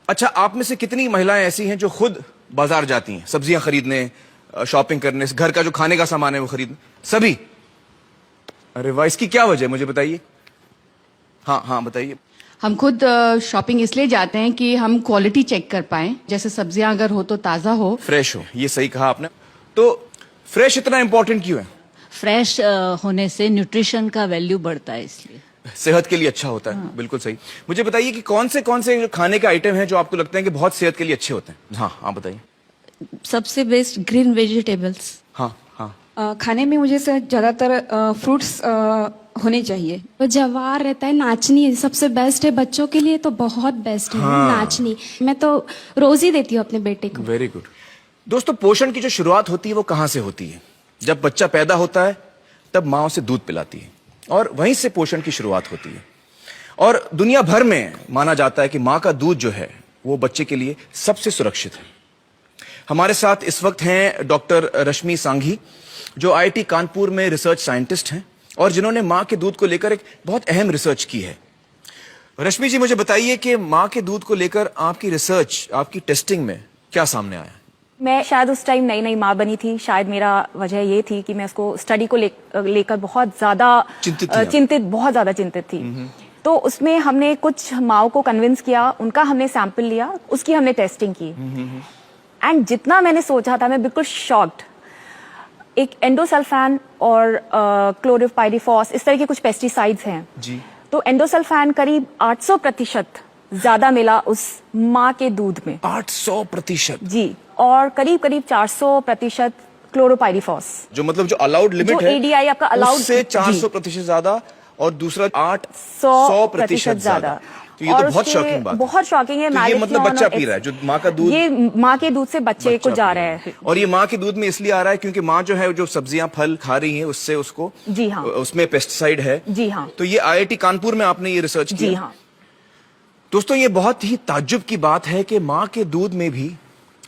अच्छा, आप में से कितनी महिलाएं ऐसी हैं जो खुद बाजार जाती हैं सब्जियां खरीदने, शॉपिंग करने, घर का जो खाने का सामान है वो खरीदने? सभी? अरे वाह, इसकी क्या वजह है मुझे बताइए। हाँ हाँ बताइए। हम खुद शॉपिंग इसलिए जाते हैं कि हम क्वालिटी चेक कर पाएं, जैसे सब्जियां अगर हो तो ताज़ा हो, फ्रेश हो। ये सही कहा आपने। तो फ्रेश इतना इंपॉर्टेंट क्यों है? फ्रेश होने से न्यूट्रिशन का वैल्यू बढ़ता है, इसलिए सेहत के लिए अच्छा होता है। बिल्कुल सही। मुझे बताइए कि कौन से खाने के आइटम हैं जो आपको लगते हैं कि बहुत सेहत के लिए अच्छे होते हैं? हाँ आप बताइए। सबसे बेस्ट ग्रीन वेजिटेबल्स। हाँ हाँ। खाने में मुझे ज़्यादातर फ्रूट्स होने चाहिए। वो जवार रहता है, नाचनी सबसे बेस्ट है बच्चों के लिए, तो बहुत बेस्ट है। हाँ। नाचनी मैं तो रोज ही देती हूँ अपने बेटे को। Very good. दोस्तों, पोषण की जो शुरुआत होती है वो कहाँ से होती है? जब बच्चा पैदा होता है तब माँ उसे दूध पिलाती है और वहीं से पोषण की शुरुआत होती है। और दुनिया भर में माना जाता है कि माँ का दूध जो है वो बच्चे के लिए सबसे सुरक्षित है। हमारे साथ इस वक्त हैं डॉक्टर रश्मि सांघी, जो IIT कानपुर में रिसर्च साइंटिस्ट हैं और जिन्होंने माँ के दूध को लेकर एक बहुत अहम रिसर्च की है। रश्मि जी, मुझे बताइए कि माँ के दूध को लेकर आपकी रिसर्च, आपकी टेस्टिंग में क्या सामने आया? मैं शायद उस टाइम नई नई माँ बनी थी। शायद मेरा वजह ये थी कि मैं उसको स्टडी को लेकर बहुत ज्यादा बहुत ज्यादा चिंतित थी। तो उसमें हमने कुछ माँओं को कन्विंस किया, उनका हमने सैंपल लिया, उसकी हमने टेस्टिंग की। एंड जितना मैंने सोचा था, मैं बिल्कुल शॉक्ड। एक एंडोसल्फान और क्लोरोपाइरीफॉस, इस तरह के कुछ पेस्टिसाइड्स हैं जी। तो एंडोसल्फान करीब 800% ज्यादा मिला उस माँ के दूध में। 800%? जी। और करीब करीब 400% क्लोरोपाइरीफॉस, जो मतलब जो अलाउड लिमिट है, ADI आपका अलाउड, उससे 400% ज्यादा, और दूसरा 800% ज्यादा। तो ये तो बहुत शॉकिंग बात है। बहुत शॉकिंग है। तो ये मतलब बच्चा पी रहा है, जो माँ का दूध, ये माँ के दूध से बच्चे को जा रहा है। और ये माँ के दूध में इसलिए आ रहा है क्योंकि माँ जो है, जो सब्जियां फल खा रही है, उससे उसको, जी हाँ, उसमें पेस्टिसाइड है। जी हाँ। तो ये IIT कानपुर में आपने ये रिसर्च किया? जी हाँ। दोस्तों, ये बहुत ही ताज्जुब की बात है कि माँ के दूध में भी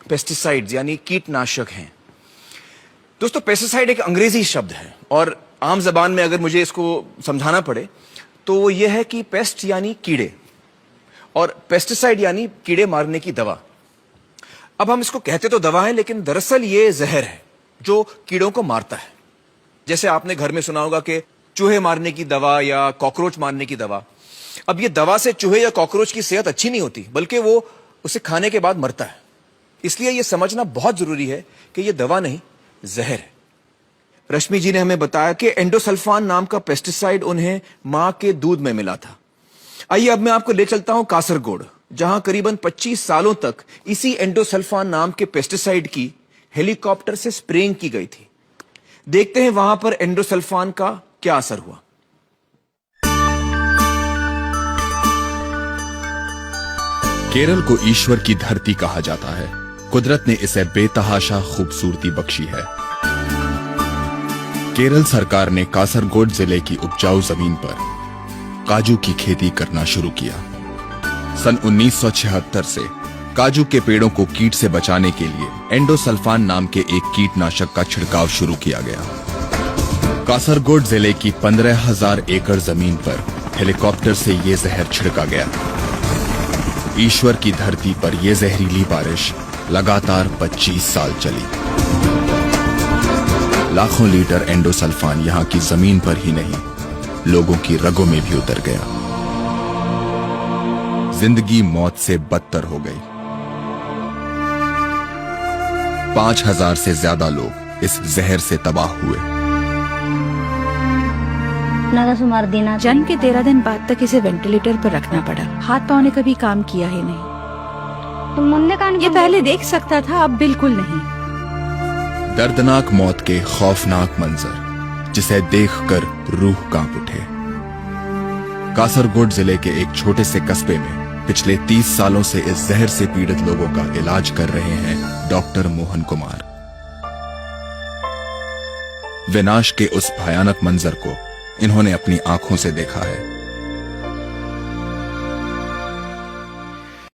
पेस्टिसाइड्स यानी कीटनाशक हैं। दोस्तों, पेस्टिसाइड एक अंग्रेजी शब्द है और आम जबान में अगर मुझे इसको समझाना पड़े तो वो ये है कि पेस्ट यानी कीड़े और पेस्टिसाइड यानी कीड़े मारने की दवा। अब हम इसको कहते तो दवा है, लेकिन दरअसल ये जहर है जो कीड़ों को मारता है। जैसे आपने घर में सुना होगा कि चूहे मारने की दवा या कॉकरोच मारने की दवा। अब ये दवा से चूहे या कॉकरोच की सेहत अच्छी नहीं होती, बल्कि वो उसे खाने के बाद मरता है। इसलिए यह समझना बहुत जरूरी है कि यह दवा नहीं, जहर है। रश्मि जी ने हमें बताया कि एंडोसल्फान नाम का पेस्टिसाइड उन्हें मां के दूध में मिला था। आइए अब मैं आपको ले चलता हूं कासरगोड, जहां करीबन 25 सालों तक इसी एंडोसल्फान नाम के पेस्टिसाइड की हेलीकॉप्टर से स्प्रेइंग की गई थी। देखते हैं वहां पर एंडोसल्फान का क्या असर हुआ। केरल को ईश्वर की धरती कहा जाता है। कुदरत ने इसे बेतहाशा खूबसूरती बख्शी है। केरल सरकार ने कासरगोड जिले की उपजाऊ जमीन पर काजू की खेती करना शुरू किया। सन 1976 से काजू के पेड़ों को कीट से बचाने के लिए एंडोसल्फान नाम के एक कीटनाशक का छिड़काव शुरू किया गया। कासरगोड जिले की 15,000 एकड़ जमीन पर हेलीकॉप्टर से यह जहर छिड़का गया। ईश्वर की धरती पर यह जहरीली बारिश लगातार 25 साल चली। लाखों लीटर एंडोसल्फान यहां की जमीन पर ही नहीं, लोगों की रगों में भी उतर गया। जिंदगी मौत से बदतर हो गई। 5,000 से ज्यादा लोग इस जहर से तबाह हुए। जन्म के 13 दिन बाद तक इसे वेंटिलेटर पर रखना पड़ा। हाथ पांव ने कभी काम किया ही नहीं। ये पहले देख सकता था, अब बिल्कुल नहीं। दर्दनाक मौत के खौफनाक मंजर जिसे देखकर रूह कांप उठे। कासरगोड जिले के एक छोटे से कस्बे में पिछले 30 सालों से इस जहर से पीड़ित लोगों का इलाज कर रहे हैं डॉक्टर मोहन कुमार। विनाश के उस भयानक मंजर को इन्होंने अपनी आंखों से देखा है।